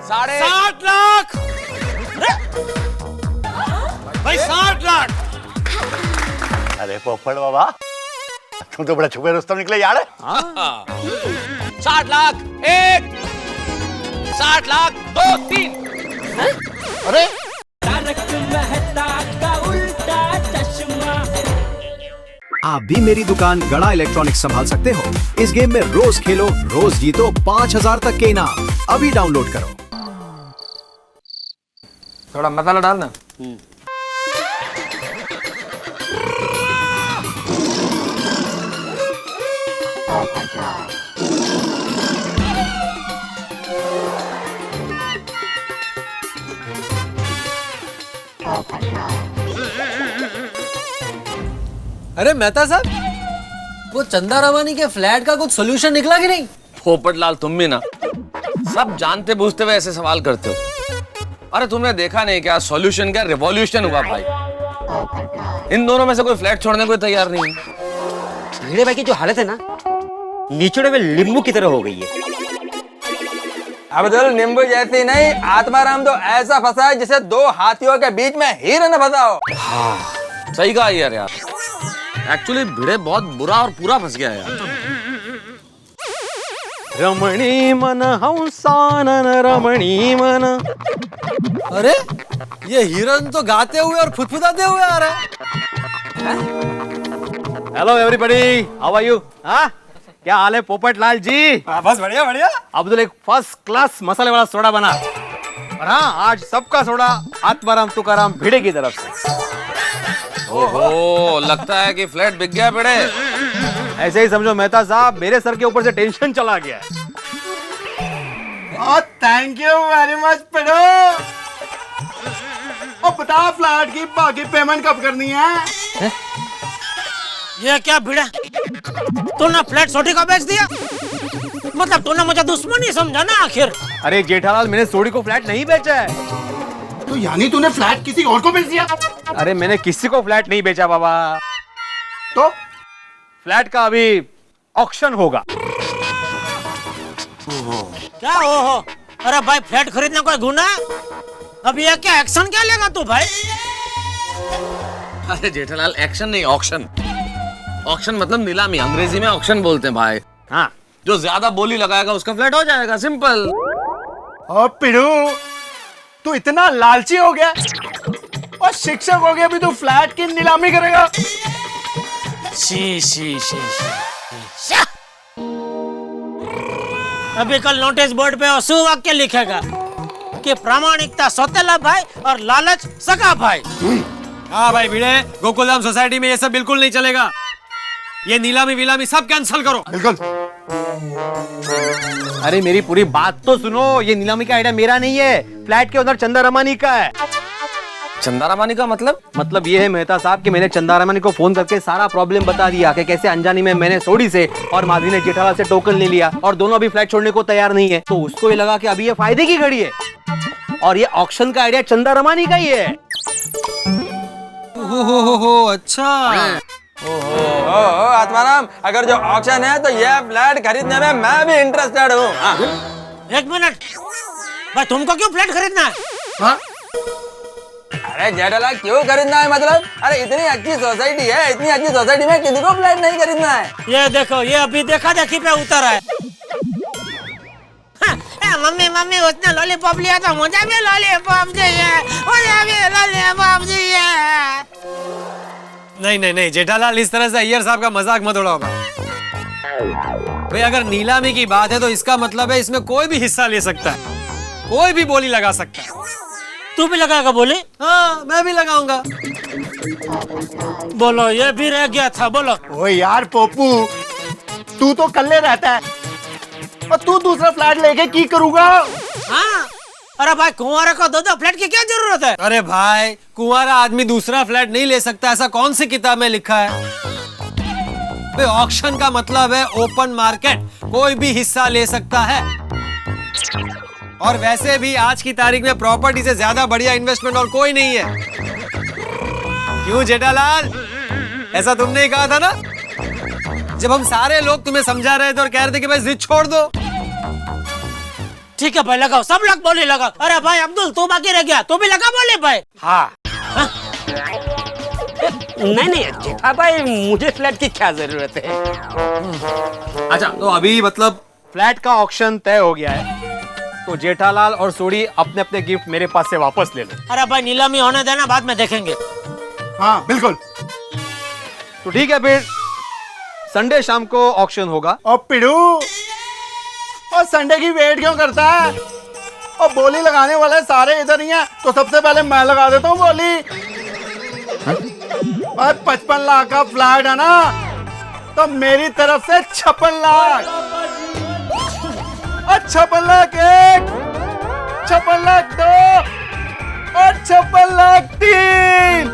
60 लाख भाई, 60 लाख। अरे पोपट बाबा, तुम तो बड़ा छुपे रुस्तम निकले यार। 60 लाख 1, 60 लाख 2, 3। अरे आप भी मेरी दुकान गड़ा इलेक्ट्रॉनिक्स संभाल सकते हो। इस गेम में रोज खेलो, रोज जीतो 5000 तक के इनाम। अभी डाउनलोड करो। थोड़ा मसाला डालना। अरे मेहता साहब, वो चंदा रमानी के फ्लैट का कुछ सोल्यूशन निकला कि नहीं? पोपटलाल, तुम भी ना सब जानते बूझते हुए ऐसे सवाल करते हो। अरे तुमने देखा नहीं क्या सॉल्यूशन क्या रिवॉल्यूशन हुआ भाई। इन दोनों में से कोई फ्लैट छोड़ने को तैयार नहीं है। भिड़े भाई की जो हालत है ना, निचोड़े में नींबू की तरह हो गई है। अब तो नींबू जैसी नहीं, आत्माराम तो ऐसा फंसा है जैसे दो हाथियों के बीच में हिरन फंसा हो। सही कहा यार। एक्चुअली भिड़े बहुत बुरा और पूरा फंस गया यार। रमणी मन हंसानन रमणी मन। अरे ये हिरन तो गाते हुए और फुदफुदाते हुए आ रहा है। Hello everybody, how are you? हाँ, क्या हाल है पोपटलाल जी? बस बढ़िया बढ़िया। अब्दुल एक फर्स्ट क्लास मसाले वाला सोडा बना। और हाँ, आज सबका सोडा आत्माराम तुकाराम भिड़े की तरफ से। ओहो, लगता है कि फ्लैट बिक गया भिड़े। ऐसे ही समझो मेहता साहब, मेरे सर के ऊपर से टेंशन चला गया है। थैंक यू वेरी मच पिड़ो। और बता फ्लैट की बाकी पेमेंट कब करनी है? ये क्या भिड़ा, तूने फ्लैट सोटी को बेच दिया? मतलब तूने मुझे दुश्मन ही समझा ना आखिर? अरे जेठालाल, मैंने सोडी को फ्लैट नहीं बेचा है। तो यानी तूने फ्लैट किसी और को बेच दिया? अरे मैंने किसी को फ्लैट नहीं बेचा बाबा। तो फ्लैट का अभी ऑक्शन होगा। क्या हो? अरे भाई, फ्लैट खरीदना कोई गुनाह? अब ये क्या एक्शन क्या लेगा तू भाई? अरे जेठालाल, एक्शन नहीं ऑक्शन। ऑक्शन मतलब नीलामी, अंग्रेजी में ऑक्शन बोलते हैं भाई। हाँ, जो ज्यादा बोली लगाएगा उसका फ्लैट हो जाएगा, सिंपल। और पिड़ू, तू इतना लालची हो गया और शिक्षक हो गया, अभी तू फ्लैट की नीलामी करेगा? She she she she. अभी कल नोटिस बोर्ड पे सुवाक्य लिखेगा कि प्रामाणिकता सौतेला भाई और लालच सगा भाई। हाँ भाई भिड़े, गोकुलधाम सोसाइटी में ये सब बिल्कुल नहीं चलेगा। ये नीलामी विलामी सब कैंसिल करो। बिल्कुल। अरे मेरी पूरी बात तो सुनो। ये नीलामी का आइडिया मेरा नहीं है, फ्लैट के ओनर चंदा रमानी का है। चंदा रमानी का मतलब ये है मेहता साहब कि मैंने चंदा रमानी को फोन करके सारा प्रॉब्लम बता दिया कि कैसे अनजानी में मैंने सोडी से और माधवी ने जेठालाल से टोकन ले लिया और दोनों अभी फ्लैट छोड़ने को तैयार नहीं है। तो उसको ये लगा कि अभी ये फायदे की घड़ी है और ये ऑक्शन का आइडिया चंदा रमानी का ही है। हो अच्छा। ओहो आत्माराम, अगर जो ऑक्शन है तो ये फ्लैट खरीदने में मैं भी इंटरेस्टेड हूँ। एक मिनट भाई, तुमको क्यों फ्लैट खरीदना है? अरे जेठालाल, क्यों खरीदना है मतलब? अरे इतनी अच्छी सोसाइटी है, इतनी अच्छी सोसाइटी में किसी को फ्लैट नहीं खरीदना है। ये देखो, ये अभी देखा देखी पे उतर है। मम्मी मम्मी, उसने लॉलीपॉप लिया था, मुझे भी लॉलीपॉप चाहिए, मुझे भी लॉलीपॉप चाहिए। नहीं नहीं नहीं जेठालाल, इस तरह से अय्यर साहब का मजाक मत उड़ाओ भाई। अगर नीलामी की बात है तो इसका मतलब है इसमें कोई भी हिस्सा ले सकता है, कोई भी बोली लगा सकता है। तू भी लगाएगा बोली? हाँ, मैं भी लगाऊंगा। बोलो, ये भी रह गया था, बोलो। ओ यार पोपू, तू तो कल्ले रहता है और तू दूसरा फ्लैट लेके की करूंगा? हाँ, अरे भाई, कुंवारे को दो फ्लैट की क्या जरूरत है? अरे भाई, कुंवारा आदमी दूसरा फ्लैट नहीं ले सकता, ऐसा कौन सी किताब में लिखा है? ऑक्शन का मतलब है ओपन मार्केट, कोई भी हिस्सा ले सकता है। और वैसे भी आज की तारीख में प्रॉपर्टी से ज्यादा बढ़िया इन्वेस्टमेंट और कोई नहीं है। क्यों जेठालाल, ऐसा तुमने ही कहा था ना जब हम सारे लोग तुम्हें समझा रहे थे और कह रहे थे कि भाई जिद छोड़ दो। ठीक है भाई लगाओ, सब लोग बोली लगाओ। अरे भाई अब्दुल तू बाकी रह गया, तू भी लगा बोले भाई। हाँ नहीं जेठा भाई मुझे फ्लैट की क्या जरूरत है। अच्छा तो अभी मतलब फ्लैट का ऑक्शन तय हो गया है, तो जेठालाल और सोडी अपने अपने गिफ्ट मेरे पास से वापस ले लो। अरे भाई नीलामी होने देना, बाद में देखेंगे। हाँ बिल्कुल। तो ठीक है फिर संडे शाम को ऑक्शन होगा। और पिड़ू, और संडे की वेट क्यों करता है? और बोली लगाने वाले सारे इधर ही हैं, तो सबसे पहले मैं लगा देता हूँ बोली। और 55 लाख का फ्लैट है ना, तो मेरी तरफ से 56 लाख, और 56 लाख 1, 56 लाख 2 और 56 लाख 3।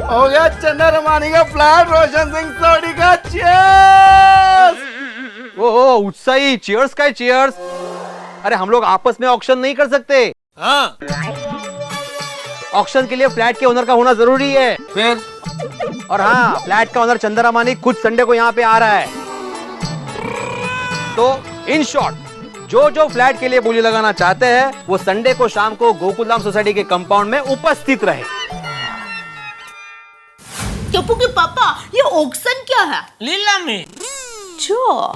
हो गया चंदा रमानी का फ्लैट, रोशन सिंह सोडी का। चीयर्स। ओ उत्साही, चीयर्स का चीयर्स। अरे हम लोग आपस में ऑक्शन नहीं कर सकते। हाँ ऑक्शन के लिए फ्लैट के ओनर का होना जरूरी है। फिर और हाँ, फ्लैट का ओनर चंदा रमानी खुद संडे को यहाँ पे आ रहा है। तो इन शॉर्ट, जो फ्लैट के लिए बोली लगाना चाहते हैं वो संडे को शाम को गोकुलधाम सोसाइटी के कंपाउंड में उपस्थित रहे। टप्पू के पापा, ये ऑक्शन क्या है? नीलामी। जो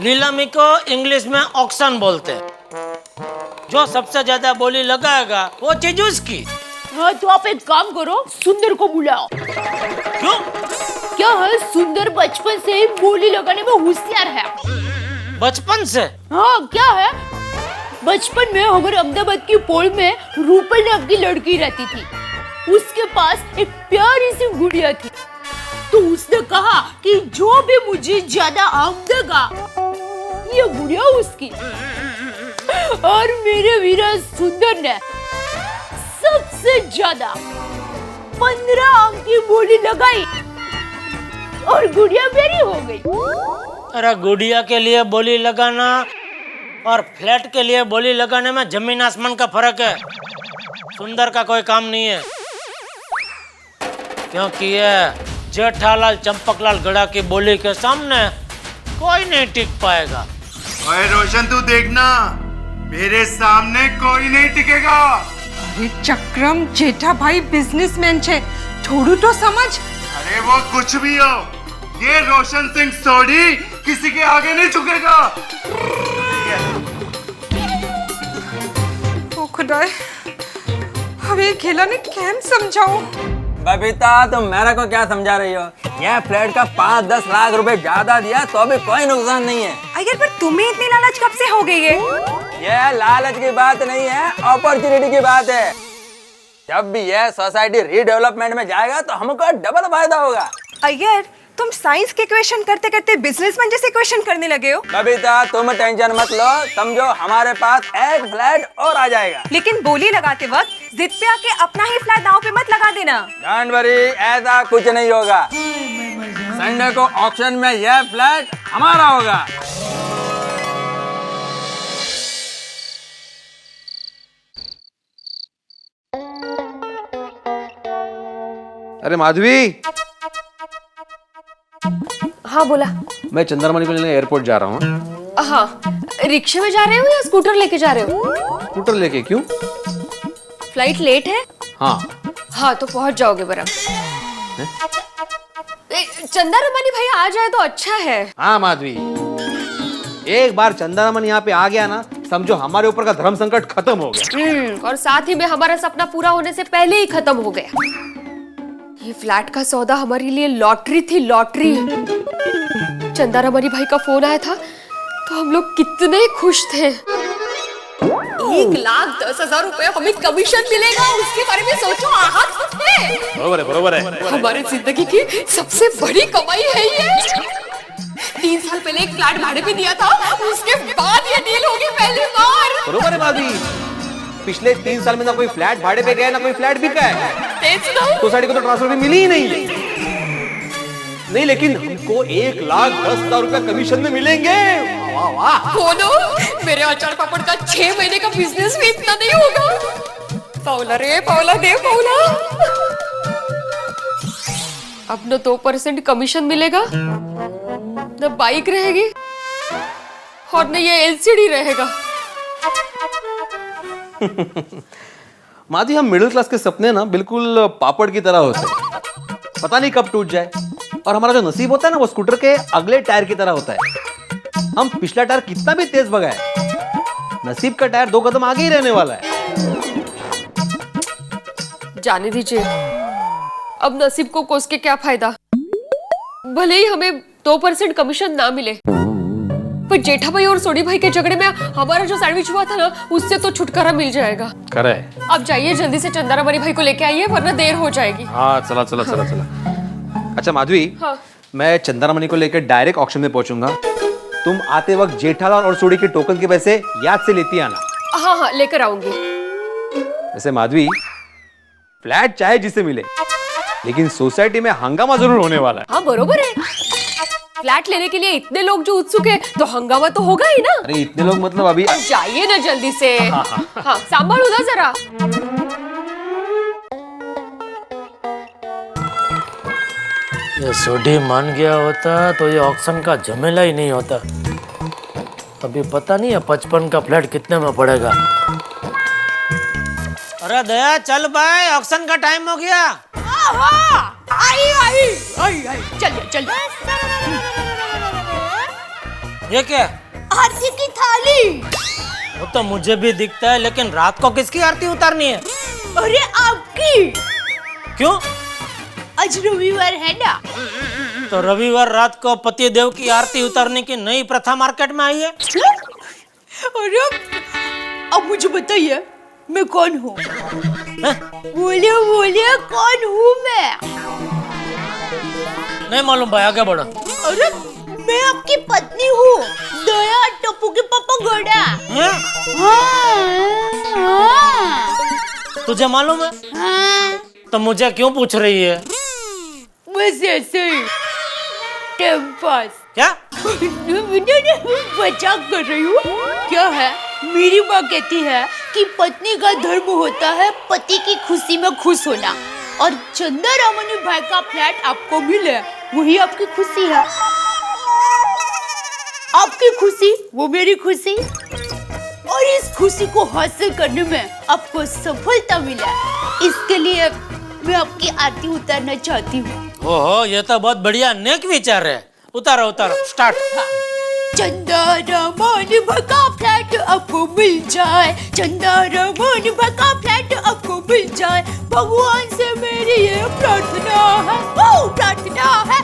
नीलामी को इंग्लिश में ऑक्शन बोलते हैं। जो सबसे ज्यादा बोली लगाएगा वो चीज उसकी। हाँ तो आप एक काम करो, सुंदर को बुलाओ। क्यों? क्या है, सुंदर बचपन से ही बोली लगाने में होशियार है। बचपन से? हाँ क्या है, बचपन में हमारे अहमदाबाद की पोल में रूपल नाम की लड़की रहती थी। उसके पास एक प्यारी सी गुड़िया थी। तो उसने कहा कि जो भी मुझे ज्यादा आम देगा ये गुड़िया उसकी। और मेरे वीरा सुंदर ने सबसे ज्यादा 15 आम की बोली लगाई और गुड़िया मेरी हो गई। अरे गुड़िया के लिए बोली लगाना और फ्लैट के लिए बोली लगाने में जमीन आसमान का फर्क है। सुंदर का कोई काम नहीं है, क्योंकि ये जेठालाल चंपकलाल गड़ा की बोली के सामने कोई नहीं टिक पाएगा। ओए रोशन तू देखना, मेरे सामने कोई नहीं टिकेगा। अरे चक्रम, जेठा भाई बिजनेसमैन छे, थोड़ू तो समझ। अरे वो कुछ भी हो, ये रोशन सिंह सोडी किसी के आगे नहीं झुकेगा। ओ खुदाए, अब ये खेला ने कैम समझाओ। बबीता, तुम मेरे को क्या समझा रही हो? यह फ्लैट का 5-10 लाख रुपए ज्यादा दिया तो भी कोई नुकसान नहीं है। अगर पर तुम्हें इतनी लालच कब से हो गई है? यह लालच की बात नहीं है, अपॉर्चुनिटी की बात है। जब भी यह सोसाइटी रीडेवलपमेंट में जाएगा तो हमको डबल फायदा होगा। अयर, तुम साइंस के क्वेश्चन करते करते बिजनेसमैन जैसे क्वेश्चन करने लगे हो। बबीता, तुम टेंशन मत लो, समझो हमारे पास एक फ्लैट और आ जाएगा। लेकिन बोली लगाते वक्त जिद पे आके अपना ही फ्लैट दांव पे मत लगा देना। डोंट वरी, ऐसा कुछ नहीं होगा। संडे को ऑक्शन में यह फ्लैट हमारा होगा। अरे माधवी। हाँ बोला। मैं चंद्रमणि को लेने एयरपोर्ट जा रहा हूँ। हाँ, रिक्शे में जा रहे हो या स्कूटर लेके जा रहे हो? स्कूटर लेके। क्यों? फ्लाइट लेट है? हाँ। हाँ तो पहुंच जाओगे बराबर। चंदा रमानी भाई आ जाए तो अच्छा है। हाँ माधवी, एक बार चंदा रमन यहाँ पे आ गया ना, समझो हमारे ऊपर का धर्म संकट खत्म हो गया। और साथ ही में हमारा सपना पूरा होने से पहले ही खत्म हो गया। ये फ्लैट का सौदा हमारे लिए लॉटरी थी, लॉटरी। चंदा रमानी भाई का फोन आया था तो हम लोग कितने खुश थे। 1,10,000 रुपए हमें कमीशन मिलेगा, उसके बारे में सोचो। बरोबर है, बरोबर है। हमारी जिंदगी की सबसे बड़ी कमाई है ये। 3 साल पहले एक फ्लैट भाड़े पे दिया था, उसके बाद ये डील होगी पहली बार। बरोबर है माधवी, पिछले 3 साल में ना कोई फ्लैट भाड़े पे गया ना कोई फ्लैट बिका है। सोसाइटी को तो ट्रांसफर भी मिली ही नहीं, लेकिन हमको 1,10,000 रुपया कमीशन में मिलेंगे। वाह वाह। बोलो, मेरे अचार पापड़ का 6 महीने का बिजनेस भी इतना नहीं होगा। पाउला रे पाउला, दे पाउला। अब न 2% कमीशन मिलेगा, न बाइक रहेगी, और न ये एलसीडी रहेगा। माधी, हम मिडिल क्लास के सपने ना बिल्कुल पापड़ की तरह होते हैं, पता नहीं कब टूट जाए। और हमारा जो नसीब होता है ना, वो स्कूटर के अगले टायर की तरह होता है। हम पिछला टायर कितना भी तेज भगाए, नसीब का टायर 2 कदम आगे ही रहने वाला है। जाने दीजिए, अब नसीब को कोस के क्या फायदा। भले ही हमें 2% कमीशन ना मिले, पर जेठा भाई और सोनी भाई के झगड़े में हमारा जो सैंडविच हुआ था ना, उससे तो छुटकारा मिल जाएगा। करे। अब जाइए जल्दी से चंदारामणि भाई को लेके आइए, वरना देर हो जाएगी। हाँ, चला चला चला चला। अच्छा माधवी, हाँ। मैं चंदारामणि को लेकर डायरेक्ट ऑक्शन में पहुंचूंगा। तुम आते वक्त जेठालाल और सोडी के टोकन के पैसे याद से लेती आना। हाँ हाँ, लेकर आऊंगी। वैसे माधवी, फ्लैट चाहे जिसे मिले, लेकिन सोसाइटी में हंगामा जरूर होने वाला है। हाँ बरोबर है, फ्लैट लेने के लिए इतने लोग जो उत्सुक है, तो हंगामा तो होगा ही ना। अरे इतने लोग मतलब अभी। अब जाइए ना जल्दी से। हाँ, संभालो ना जरा। ये सोडी मान गया होता तो ये ऑक्शन का झमेला ही नहीं होता। अभी पता नहीं है 55 का फ्लैट कितने में पड़ेगा। अरे दया, चल भाई, ऑक्शन का टाइम हो गया। आई चलिए। ये क्या? आरती की थाली। वो तो मुझे भी दिखता है, लेकिन रात को किसकी आरती उतारनी है? अरे आपकी। क्यों? आज रविवार है ना। तो रविवार रात को पति देव की आरती उतारने की नई प्रथा मार्केट में आई है। अरे अब मुझे बताइए, मैं कौन हूँ? बोलिए कौन हूँ मैं? नहीं मालूम भाई, आगे बढ़ो। अरे मैं आपकी पत्नी हूँ, दया, टप्पू के पापा घोड़ा। हाँ। तुझे मालूम है? हाँ। तो मुझे क्यों पूछ रही है? बस ऐसे ही, टाइम पास। क्या? मजाक कर रही हूँ। क्या है, मेरी माँ कहती है कि पत्नी का धर्म होता है पति की खुशी में खुश होना, और चंदारामणि भाई का फ्लैट आपको मिले वही आपकी खुशी है। आपकी खुशी वो मेरी खुशी, और इस खुशी को हासिल करने में आपको सफलता मिला, इसके लिए मैं आपकी आरती उतारना चाहती हूँ। ओहो, ये तो बहुत बढ़िया नेक विचार है। उतारो स्टार्ट। चंदारामणि भाई का फ्लैट आपको मिल जाए, चंदारामणि भाई का फ्लैट आपको मिल जाए, भगवान से मेरी ये प्रार्थना है, प्रार्थना है।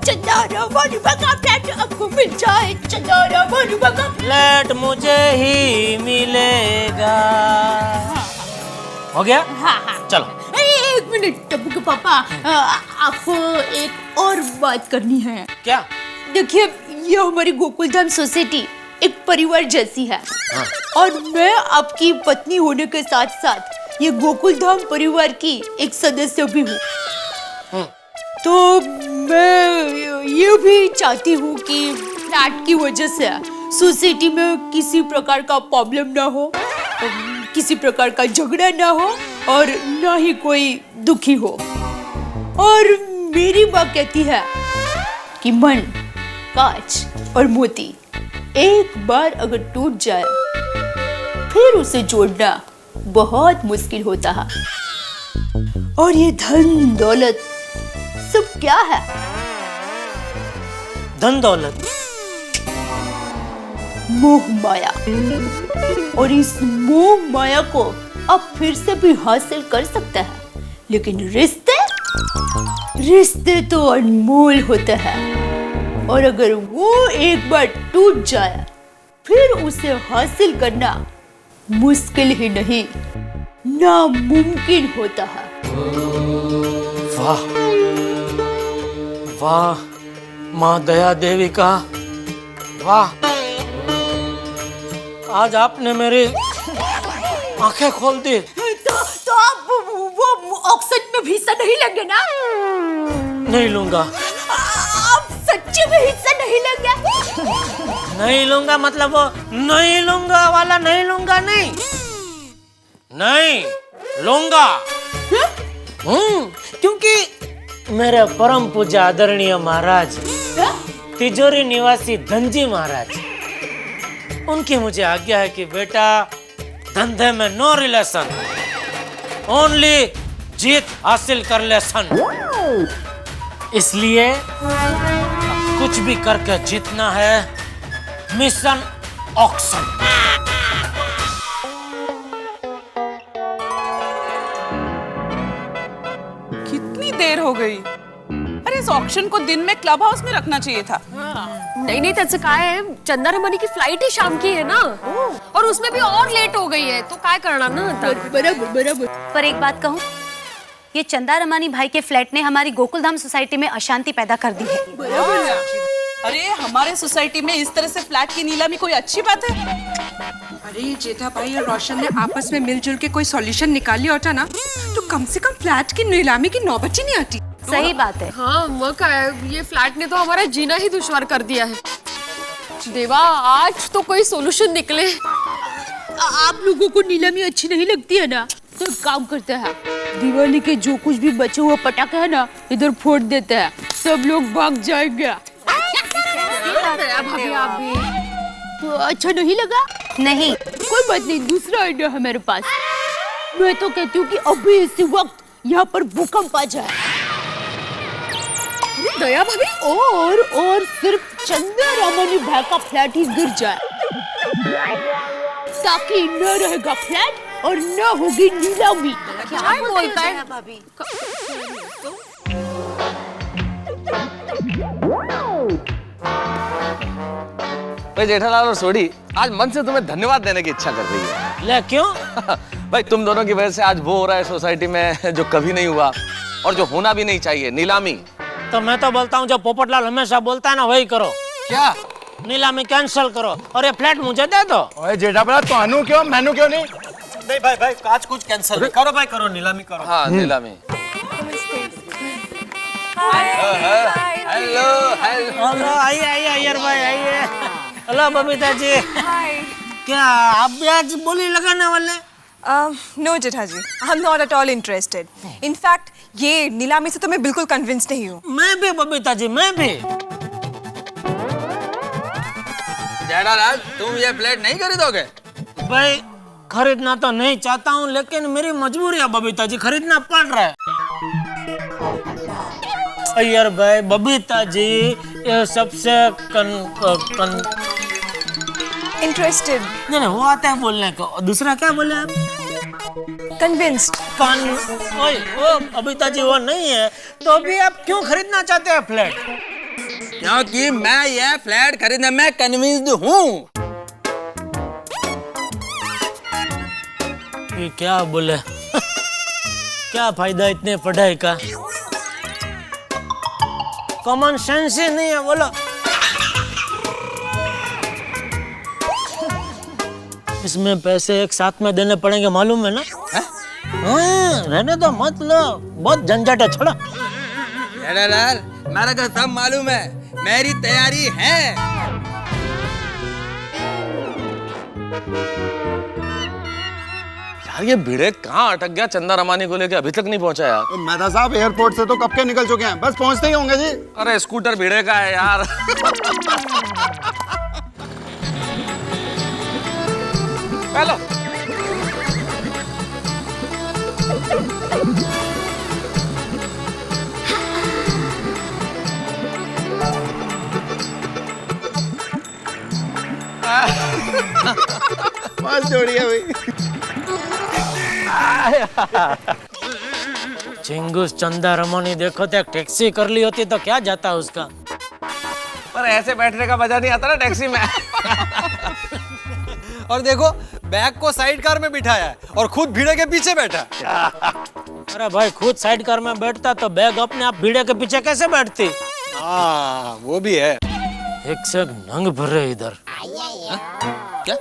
चंदारामणि भाई का फ्लैट आपको मिल जाए, चंदारामणि भाई का फ्लैट मुझे ही मिलेगा। हो गया? हाँ। चलो। एक मिनट टप्पू के पापा, आपको एक और बात करनी है। क्या? देखिए, ये हमारी गोकुलधाम सोसाइटी एक परिवार जैसी है। हाँ। और मैं आपकी पत्नी होने के साथ साथ ये गोकुलधाम परिवार की एक सदस्य भी हूँ। तो मैं ये भी चाहती हूँ कि फ्लैट की वजह से सोसाइटी में किसी प्रकार का प्रॉब्लम ना हो, किसी प्रकार का झगड़ा ना हो, और ना ही कोई दुखी हो। और मेरी माँ कहती है कि मन, कांच और मोती एक बार अगर टूट जाए फिर उसे जोड़ना बहुत मुश्किल होता है। और ये धन दौलत सब क्या है? धन दौलत? मोह माया। और इस मोह माया को आप फिर से भी हासिल कर सकते हैं, लेकिन रिश्ते तो अनमोल होते हैं, और अगर वो एक बार टूट जाए फिर उसे हासिल करना मुश्किल ही नहीं, नामुमकिन होता है। वाह वाह, माँ दया देवी का वाह, आज आपने मेरी आंखें खोल दी। तो आप वो ऑक्शन में भी हिस्सा नहीं लेंगे ना? नहीं लूंगा। आप सच्ची में हिस्सा नहीं लेंगे? नहीं लूंगा मतलब वो नहीं लूंगा वाला नहीं लूंगा, नहीं लूंगा। क्योंकि मेरे परम पूज्य आदरणीय महाराज तिजोरी निवासी धनजी महाराज उनकी मुझे आज्ञा है कि बेटा धंधे में नो रिलेशन, ओनली जीत हासिल कर ले सन। इसलिए कुछ भी करके जीतना है, मिशन ऑक्शन। कितनी देर हो गई? अरे इस ऑक्शन को दिन में क्लब हाउस में रखना चाहिए था। नहीं नहीं, तब से कहा है चंदा रमनी की फ्लाइट ही शाम की है ना, और उसमें भी और लेट हो गई है, तो क्या करना ना। बराबर बराबर। पर एक बात कहूँ, ये चंदा रमानी भाई के फ्लैट ने हमारी गोकुलधाम सोसाइटी में अशांति पैदा कर दी है। अरे हमारे सोसाइटी में इस तरह से फ्लैट की नीलामी कोई अच्छी बात है? अरे जेठा भाई और रोशन ने आपस में मिलजुल के कोई सॉल्यूशन निकाल लिया होता ना, तो कम से कम फ्लैट की नीलामी की नौबत ही नहीं आती। सही बात है। हाँ वो क्या है, ये फ्लैट ने तो हमारा जीना ही दुश्वार कर दिया है। देवा, आज तो कोई सोल्यूशन निकले। आप लोगों को नीलामी अच्छी नहीं लगती है ना, तो एक काम करते हैं, दिवाली के जो कुछ भी बचे हुए पटाखे है ना, इधर फोड़ देते हैं, सब लोग भाग जाएंगे। भाभी आप भी। तो अच्छा नहीं लगा? नहीं, कोई बात नहीं, दूसरा आइडिया है मेरे पास। मैं तो कहती हूँ कि अभी इसी वक्त यहाँ पर भूकंप आ जाए। दया भाभी, और सिर्फ चंदा रमनी भाई का फ्लैट ही गिर जाए, ताकि न रहेगा फ्लैट और न होगी नीलामी। क्या बोलता है भाभी? भाई जेठालाल और सोडी, आज मन से तुम्हें धन्यवाद देने की इच्छा कर रही है। ले क्यों? भाई तुम दोनों की वजह से आज वो हो रहा है सोसाइटी में जो कभी नहीं हुआ और जो होना भी नहीं चाहिए, नीलामी। तो मैं तो बोलता हूँ जो पोपटलाल हमेशा बोलता है ना, वही करो। क्या? नीलामी कैंसिल करो और ये फ्लैट मुझे दे दो। ओए जेठा बड़ा, तो क्यों मैनू क्यों नहीं? नहीं भाई भाई, आज कुछ कैंसिल करो भाई, करो नीलामी करो। हाँ नीलामी। हेलो हेलो, आइए आइए अय्यर भाई आइए। हेलो बबीता जी। क्या आप भी आज बोली लगाने वाले? No Jetha ji, I am not at all interested. In fact ये नीलामी से तो मैं बिल्कुल कन्विंस नहीं हूँ। मैं भी बबीता जी, मैं भी। जेठालाल, तुम ये फ्लैट नहीं खरीदोगे? भाई खरीदना तो नहीं चाहता हूँ, लेकिन मेरी मजबूरी है बबीता जी, खरीदना पड़ रहा है। अय्यर भाई, बबीता जी ये सबसे इंटरेस्टेड नहीं वो आता है बोलने को। दूसरा क्या बोले आप? कन्विंस्ड। ओए वो बबीता जी वो नहीं है, तो भी आप क्यों खरीदना चाहते हैं फ्लैट? क्योंकि मैं ये फ्लैट खरीदने में कन्विंस्ड हूँ। ये क्या बोले? क्या फायदा इतने पढ़ाई का? कॉमन सेंस ही नहीं है, बोलो। इसमें पैसे एक साथ में देने पड़ेंगे, मालूम है ना? हाँ, रहने दो, मत लो, बहुत झंझट है, छोड़ो। जेठालाल, मेरे को सब मालूम है, मेरी तैयारी है। यार ये भिड़े कहाँ अटक गया, चंदा रमानी को लेके अभी तक नहीं पहुंचा यार। तो मेहता साहब एयरपोर्ट से तो कब के निकल चुके हैं, बस पहुंचते ही होंगे जी। अरे स्कूटर भिड़े का है यार। हेलो। बस जोड़ी है भाई। चिंगूस चंदा रमनी देखो तो एक टैक्सी कर ली होती तो क्या जाता उसका। पर ऐसे बैठने का मजा नहीं आता ना टैक्सी में। और देखो, बैग को साइड कार में बिठाया है और खुद भीड़े के पीछे बैठा। अरे भाई, खुद साइड कार में बैठता तो बैग अपने आप भीड़े के पीछे कैसे बैठती? हाँ वो भी है। एक से नंग भरे इधर। क्या?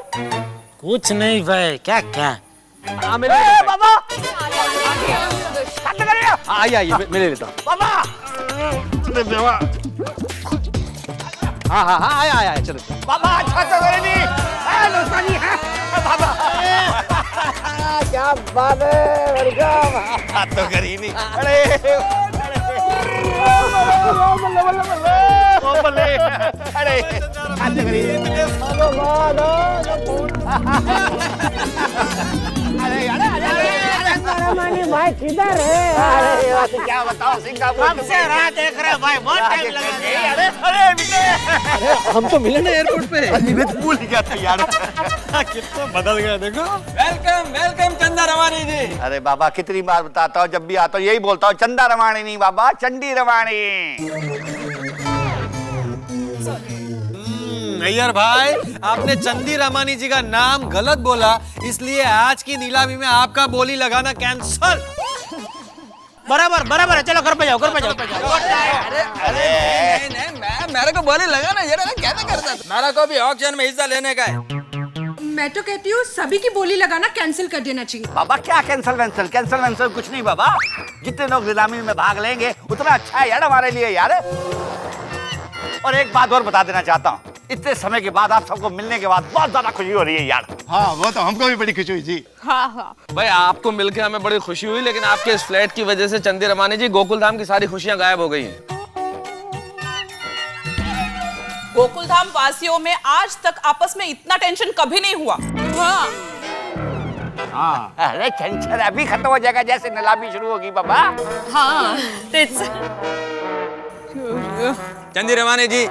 कुछ नहीं भाई, क्या क्या? बाबा आइए मैं ले लेता हूँ। हाँ आया चलो। बाबा अच्छा तो करे नहीं, नुकसानी है बाबा। क्या बात है, वेलकम। तो करी नहीं। अरे भाई किधर है? क्या बताओ सिंगापुर हमसे राह देख रहे भाई, बहुत टाइम लगा। अरे हम तो मिले ना एयरपोर्ट पे। मैं भूल गया था यार। कितना बदल गया देखो। वेलकम वेलकम चंदा रवानी जी। अरे बाबा कितनी बार बताता हूँ, जब भी आता हूँ यही बोलता हूँ, चंदा रवानी नहीं बाबा, चंडी रवानी। नैयर भाई, आपने चंदी रमानी जी का नाम गलत बोला, इसलिए आज की नीलामी में आपका बोली लगाना कैंसल। बराबर बराबर है, चलो घर पे जाओ, घर पे जाओ। नहीं, मेरे को बोली लगाना ये कैसे करता? मेरा को भी ऑक्शन में हिस्सा लेने का है। मैं तो कहती हूँ सभी की बोली लगाना कैंसिल कर देना चाहिए। बाबा क्या कैंसल वैंसल, कैंसल वैंसल कुछ नहीं बाबा। जितने लोग नीलामी में भाग लेंगे उतना अच्छा है यार हमारे लिए यार। और एक बात और बता देना चाहता हूँ, इतने समय के बाद आप सबको मिलने के बाद बहुत ज्यादा खुशी हो रही है यार। हाँ वो तो हमको भी बड़ी खुशी हुई जी। हाँ। भाई आपको मिलके हमें बड़ी खुशी हुई, लेकिन आपके इस फ्लैट की वजह से चंदी रमानी जी गोकुल धाम की सारी खुशियां गायब हो गई हैं। गोकुल धाम वासियों में आज तक आपस में इतना टेंशन कभी नहीं हुआ। हाँ। अरे टेंशन अभी खत्म हो जाएगा जैसे नीलामी शुरू होगी बाबा। हाँ चंदी रमानी जी,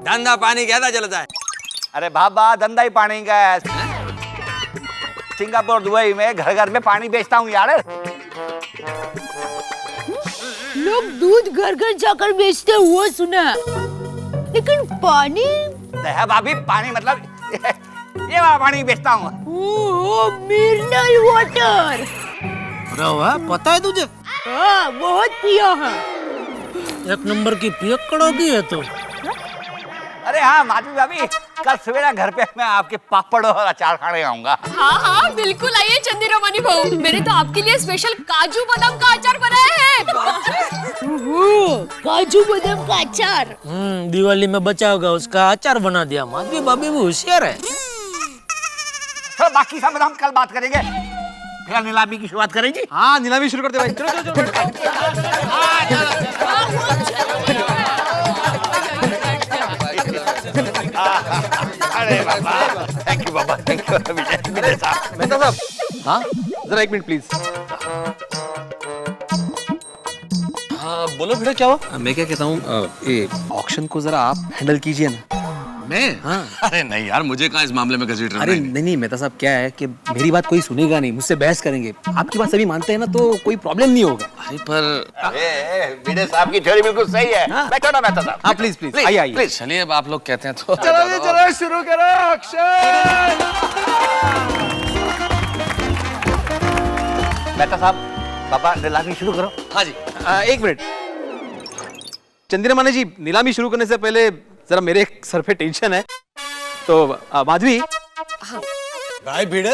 धंधा पानी कैसा चलता है? अरे बाबा धंधा ही पानी का है। सिंगापुर दुबई में घर घर में पानी बेचता हूँ यार। लोग दूध घर घर जाकर बेचते हुआ सुना, लेकिन पानी है भाभी, पानी मतलब ये वाला पानी बेचता हूँ। Mineral water. पता है तुझे? हाँ बहुत पिया है। एक नंबर की पियक्कड़ होगी है तो। अरे हाँ माधवी भाभी, कल सवेरा घर पे मैं आपके पापड़ और अचार खाने आऊंगा। हाँ हाँ बिल्कुल आइए चंदी रमानी बहू, मैंने तो आपके लिए स्पेशल काजू बादाम का अचार बनाया है। काजू बादाम का अचार। दिवाली में बचा होगा उसका अचार बना दिया। माधवी भाभी भी होशियार है। तो बाकी सब हम कल बात करेंगे। फिर नीलामी की शुरुआत करें जी। हाँ नीलामी शुरू करते भाई, चलो चलो अरे बाबा, थैंक यू बाबा, थैंक यू विजय साहब। मेहता साहब, हाँ जरा एक मिनट प्लीज। हाँ बोलो बेटा, क्या हुआ? मैं क्या कहता हूँ, ये ऑक्शन को जरा आप हैंडल कीजिए ना। मैं? हाँ। अरे नहीं यार, मुझे कहाँ इस मामले में घसीट रहे? अरे नहीं मेहता साहब, क्या है कि मेरी बात कोई सुनेगा नहीं, मुझसे बहस करेंगे। आपकी बात सभी मानते हैं ना, तो कोई प्रॉब्लम नहीं होगा। अरे पर विजय साहब की थ्योरी बिल्कुल सही है। बैठो ना मेहता साहब। हाँ प्लीज आइए आइए। प्लीज चलिए, अब आप लोग कहते हैं तो चलो शुरू करो अक्षय। मेहता साहब, बाबा नीलामी शुरू करो। हाँ जी। एक मिनट चंदी रमानी जी, नीलामी शुरू करने से पहले जरा मेरे सर पे टेंशन है, तो माधवी। भाई भिड़े,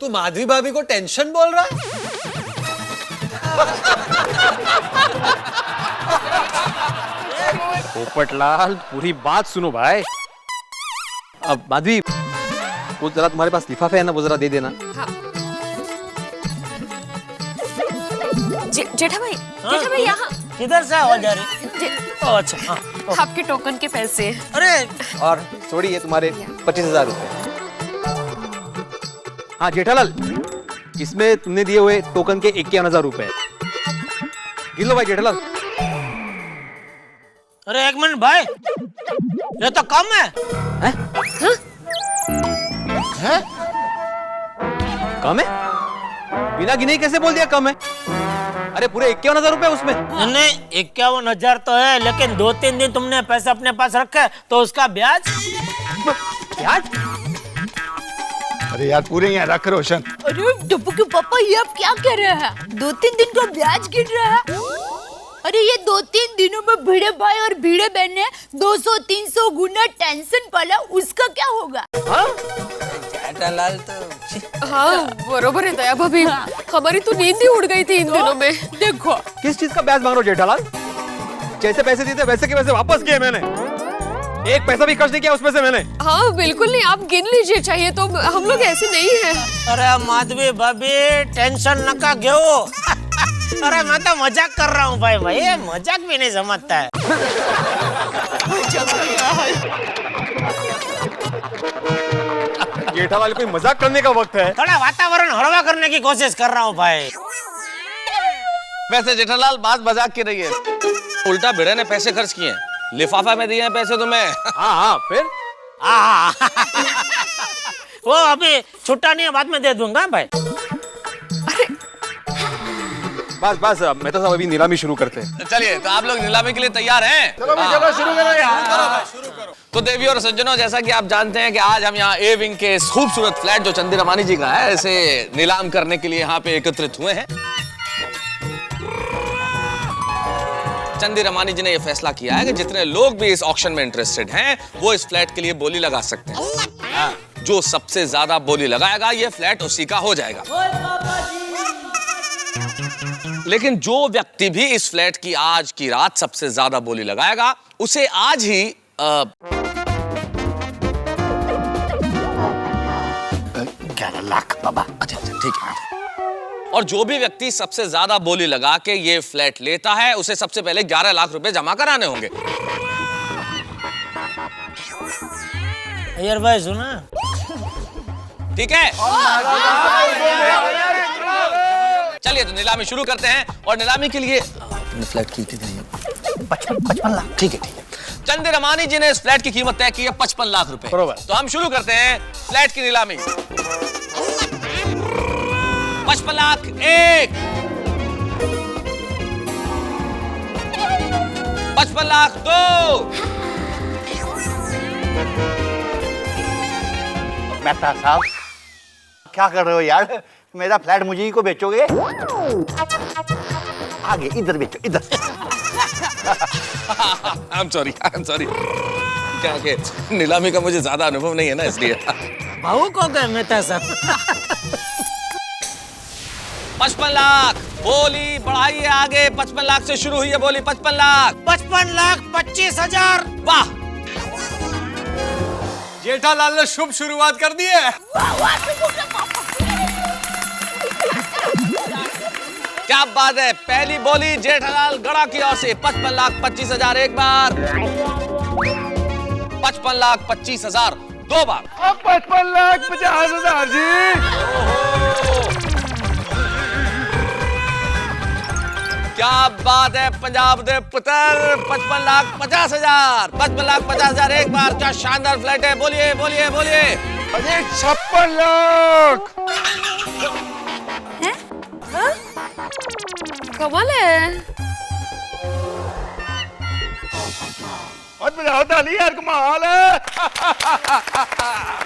तू माधवी भाभी को टेंशन बोल रहा है? पोपटलाल पूरी बात सुनो भाई। अब माधवी, वो जरा तुम्हारे पास लिफाफे है ना, वो जरा दे देना। जेठा भाई यहाँ। किधर से आवाज आ रही? अच्छा हाँ। आपके टोकन के पैसे। अरे और छोड़ी है तुम्हारे 25,000 रुपए। हाँ जेठालाल, इसमें तुमने दिए हुए टोकन के 51,000 रुपए। गिन लो भाई जेठालाल। अरे एक मिनट भाई, ये तो कम है। हैं? कम है? बिना गिने ही कैसे बोल दिया कम है? अरे पूरे 51,000 रुपए उसमें। नहीं 51,000 तो है, लेकिन 2-3 दिन तुमने पैसे अपने पास रखे तो उसका ब्याज। ब्याज? अरे यार पूरे यहाँ रख रोशन। अरे डब्बू के पापा, ये आप क्या कह रहे हैं? 2-3 दिन का ब्याज गिर रहा है। अरे ये 2-3 दिनों में भिड़े भाई और भिड़े बहन ने 200-300 गुना टेंशन पाला, उसका क्या होगा? जेठालाल तो हाँ बरोबर है दया भाभी, हमारी तो नींद ही उड़ गई थी इन दिनों में। देखो किस चीज का ब्याज मांग रहे हो जेठालाल? जैसे पैसे दिए थे वैसे के वैसे वापस किए मैंने। एक पैसा भी खर्च नहीं किया उसमें से मैंने। हाँ बिल्कुल नहीं, आप गिन लीजिए, चाहिए तो हम लोग ऐसे नहीं हैं। अरे माधवी भाभी टेंशन नका घेओ। अरे मैं तो मजाक कर रहा हूँ भाई भाई, ये मजाक भी नहीं समझता है। जेठालाल कोई मजाक करने का वक्त है। थोड़ा वातावरण हलवा करने की कोशिश कर रहा हूँ भाई। वैसे जेठालाल बात मजाक की रही है, उल्टा भिड़े ने पैसे खर्च किए हैं, लिफाफा में दिए हैं पैसे तुम्हें। हाँ हाँ फिर वो अभी छुट्टा नहीं है, बाद में दे दूंगा भाई। बस बस मेहता साहब अभी नीलामी शुरू करते हैं। चलिए तो आप लोग नीलामी के लिए तैयार हैं? चलो भाई चलो शुरू करो यार। तो देवी और सज्जनों, जैसा कि आप जानते हैं कि आज हम यहाँ ए विंग के इस खूबसूरत फ्लैट जो चंदी रमानी जी का है, इसे नीलाम करने के लिए यहाँ पे एकत्रित हुए हैं। चंदी रमानी जी ने यह फैसला किया है कि जितने लोग भी इस ऑक्शन में इंटरेस्टेड हैं वो इस फ्लैट के लिए बोली लगा सकते हैं। जो सबसे ज्यादा बोली लगाएगा ये फ्लैट उसी का हो जाएगा। लेकिन जो व्यक्ति भी इस फ्लैट की आज की रात सबसे ज्यादा बोली लगाएगा उसे आज ही 11 लाख बाबा। अच्छा ठीक है। और जो भी व्यक्ति सबसे ज्यादा बोली लगा के ये फ्लैट लेता है उसे सबसे पहले 11 लाख रुपए जमा कराने होंगे। यार भाई सुना, ठीक है? चलिए तो नीलामी शुरू करते हैं। और नीलामी के लिए फ्लैट की 55 लाख। ठीक है ठीक है। चंदी रमानी जी ने इस फ्लैट की कीमत तय की है 55 लाख रुपए। तो हम शुरू करते हैं फ्लैट की नीलामी। 55 लाख 1, 55 लाख 2, मेहता साहब क्या कर रहे हो यार? मेरा फ्लैट मुझे ही को बेचोगे? आगे इधर बेचो, इधर। I'm sorry. क्या के नीलामी का मुझे ज्यादा अनुभव नहीं है ना, इसलिए। भाऊ को क्या मेहता साहब? 55 लाख बोली बढ़ाइए आगे। 55 लाख से शुरू हुई है बोली। 55 लाख 55 लाख 25,000। वाह, जेठालाल ने शुभ शुरुआत कर दी है। क्या बात है। पहली बोली जेठालाल गढ़ा की ओर से 55 लाख 25,000 एक बार, 55 लाख 25,000 दो बार, 55 लाख 50,000 जी। क्या बात है पंजाब दे पुत्र। 55 लाख 50,000, 55 लाख 50,000 एक बार। क्या शानदार फ्लैट है। बोलिए बोलिए बोलिए। अरे 56 लाख। कमाल है। और बजाओ नहीं यार, कमाल है।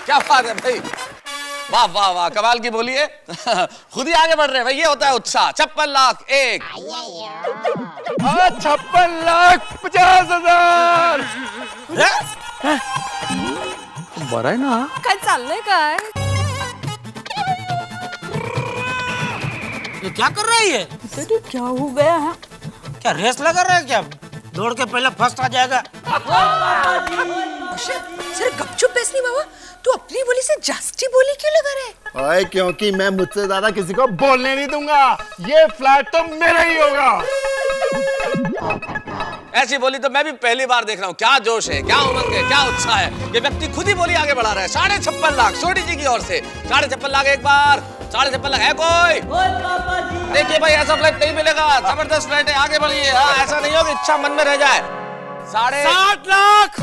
क्या बात है भाई, वाह वाह वाह, कमाल की बोलिए। खुद ही आगे बढ़ रहे हैं भाई, ये होता है उत्साह। 56 लाख 1, 56 लाख 50,000। बरं आहे ना? काय चाललंय काय? ये क्या कर रही है? तो क्या हो गया है? क्या रेस लगा रहा है क्या? दौड़ के पहले फर्स्ट आ जाएगा। सर गपचुप बैसनी बाबा, तू अपनी बोली से जास्ती बोली क्यों लगा रहे? ओए क्योंकि मैं मुझसे ज्यादा किसी को बोलने नहीं दूंगा। ये फ्लैट तो मेरा ही होगा। ऐसी बोली तो मैं भी पहली बार देख रहा हूँ। क्या जोश है, क्या उमंग है, क्या उत्साह है। ये व्यक्ति खुद ही बोली आगे बढ़ा रहा है। 56.5 लाख सोडी जी की ओर से। 56.5 लाख एक बार, 56.5 लाख है कोई? देखिए भाई, ऐसा फ्लैट नहीं मिलेगा। जबरदस्त फ्लैट है, आगे बढ़िए। हाँ, ऐसा नहीं हो कि इच्छा मन में रह जाए। 60 लाख।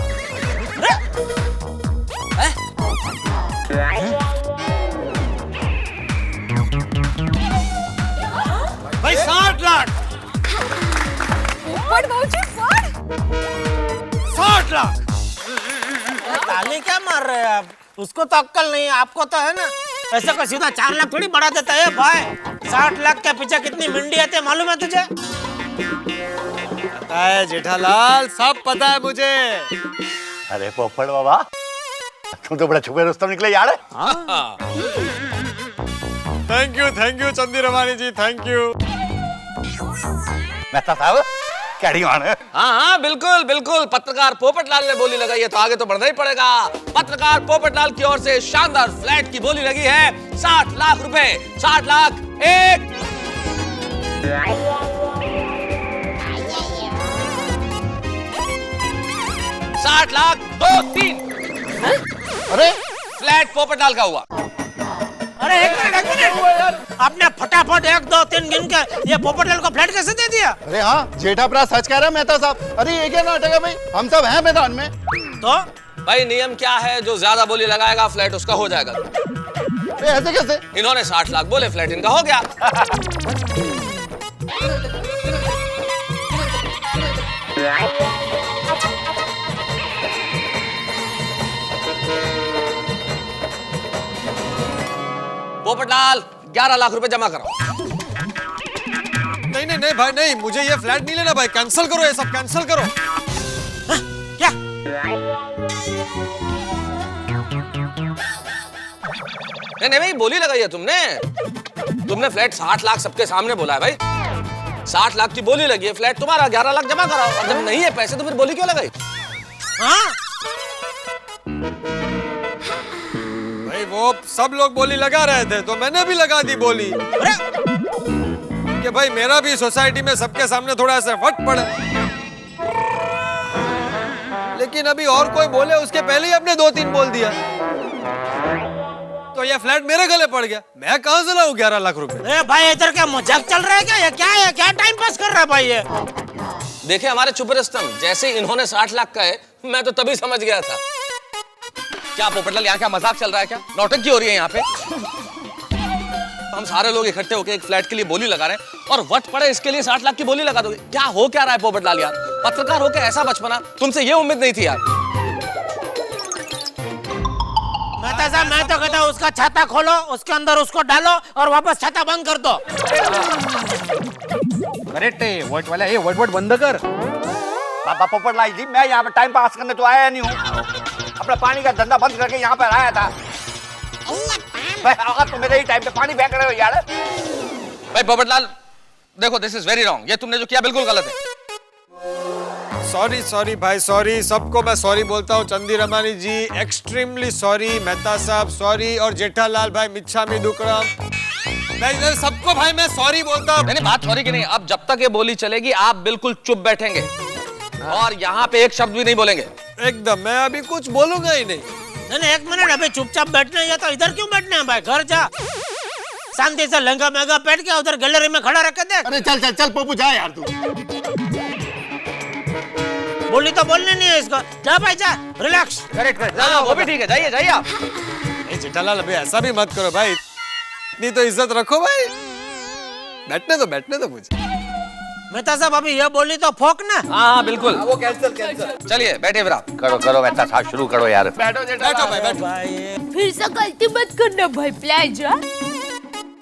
भाई 60 लाख। पढ़ भाऊजी पढ़। 60 लाख। ताली क्या मार रहे हैं आप? उसको तो अक्कल नहीं है, आपको तो है ना। ऐसे को सीधा 4 लाख थोड़ी बढ़ा देता है भाई। 60 लाख के पीछे कितनी मंडी आती है मालूम है तुझे? पता है जेठालाल, सब पता है मुझे। अरे पोपट बाबा, तुम तो बड़ा छुपे रुस्तम निकले यार। Thank you Chandi Ramani ji, thank you. Mehta साहब कैरी ऑन है। हाँ बिल्कुल बिल्कुल। पत्रकार पोपटलाल ने बोली लगाई है तो आगे तो बढ़ना ही पड़ेगा। पत्रकार पोपटलाल की ओर से शानदार फ्लैट की बोली लगी है 60 लाख रुपए। 60 लाख 1, 60 लाख 2 3। अरे फ्लैट पोपटलाल का हुआ। अरे एक मिनट आपने फटाफट 1 2 3 गिन के ये पोपटलाल को फ्लैट कैसे दे दिया? अरे हाँ, जेठाप्रा सच कह रहा है मेहता साहब। अरे ये क्या नाटक है भाई, हम सब हैं मैदान में। तो भाई नियम क्या है, जो ज्यादा बोली लगाएगा फ्लैट उसका हो जाएगा। ऐसे कैसे? इन्होंने 60 लाख बोले, फ्लैट इनका हो गया। पोपटलाल 11 लाख रुपए जमा करो। नहीं नहीं नहीं भाई नहीं, मुझे ये फ्लैट नहीं लेना भाई, कैंसिल करो, ये सब कैंसिल करो। क्या? नहीं भाई, बोली लगाई है तुमने फ्लैट 60 लाख सबके सामने बोला है भाई। 60 लाख की बोली लगी है, फ्लैट तुम्हारा, 11 लाख जमा कराओ। और जब नहीं है पैसे तो फिर बोली क्यों लगाई? हाँ भाई वो सब लोग बोली लगा रहे थे तो मैंने भी लगा दी बोली कि भाई मेरा भी सोसाइटी में सबके सामने थोड़ा ऐसे फट पड़े। लेकिन अभी और कोई बोले उसके पहले ही आपने 2-3 बोल दिया, तो ये फ्लैट मेरे गले पड़ गया। मैं कहां से लाऊं 11 लाख रुपए? ए भाई इधर क्या मजाक चल रहा है क्या? ये क्या है, क्या टाइम पास कर रहा है भाई ये? देखिए हमारे चुप रस्तम, जैसे इन्होंने 60 लाख का है मैं तो तभी समझ गया था। क्या पोपटलाल यहाँ क्या मजाक चल रहा है, क्या नौटंकी हो रही है यहाँ पे? हम सारे लोग इकट्ठे होकर एक फ्लैट के लिए बोली लगा रहे हैं और वट पड़े इसके लिए 60 लाख की बोली लगा दोगे? क्या हो क्या रहा है पोपटलाल यार? पत्रकार होकर ऐसा बचपना, तुमसे ये उम्मीद नहीं थी यार। मेहता साहब मैं तो कहता हूँ उसका छाता खोलो, उसके अंदर उसको डालो और वापस छाता बंद कर दो। करेक्ट है, वट वाला ये वट बंद कर। बाबा पोपटलाल जी, मैं यहाँ पे टाइम पास करने तो आया नहीं हूँ, अपना पानी का धंधा बंद करके यहाँ पर आया था। अगर तुम मेरे ही टाइम पे पानी फेंक रहे हो यार। भाई पोपटलाल देखो, दिस इज वेरी रॉन्ग, ये तुमने जो किया बिल्कुल गलत है। सॉरी भाई, सॉरी, सबको मैं सॉरी बोलता हूँ। चंदी रमानी जी एक्सट्रीमली सॉरी, मेहता साहब सॉरी, और जेठालाल भाई मिच्छामी दुक्कड़म, मैं सबको भाई मैं सॉरी बोलता हूँ। नहीं बात सॉरी की नहीं, अब जब तक ये बोली चलेगी आप बिल्कुल चुप बैठेंगे और यहाँ पे एक शब्द भी नहीं बोलेंगे। एकदम, मैं अभी कुछ बोलूंगा ही नहीं। नहीं एक मिनट, अभी चुपचाप बैठने या तो इधर क्यों बैठने हैं भाई? घर जा, शांति से लहंगा महंगा पहन के उधर गैलरी में खड़ा रख के देख। अरे चल चल चल पोपू जा यार तू। बोली तो बोलने नहीं है इसको, जा भाई जा, रिलैक्स। करेक्ट, वो भी ठीक है, जाइए जाइए आप। जेठालाल अभी ऐसा भी मत करो भाई, इतनी तो इज्जत रखो भाई। बैठने दो मुझे। मेहता साहब अभी ये बोली तो फोक ना। हाँ बिल्कुल, वो कैंसिल। चलिए बैठे फिर आप। करो मेहता साहब, शुरू करो यार। बैठो बैठो भाई, बैठो। फिर से गलती मत करना भाई, प्लीज।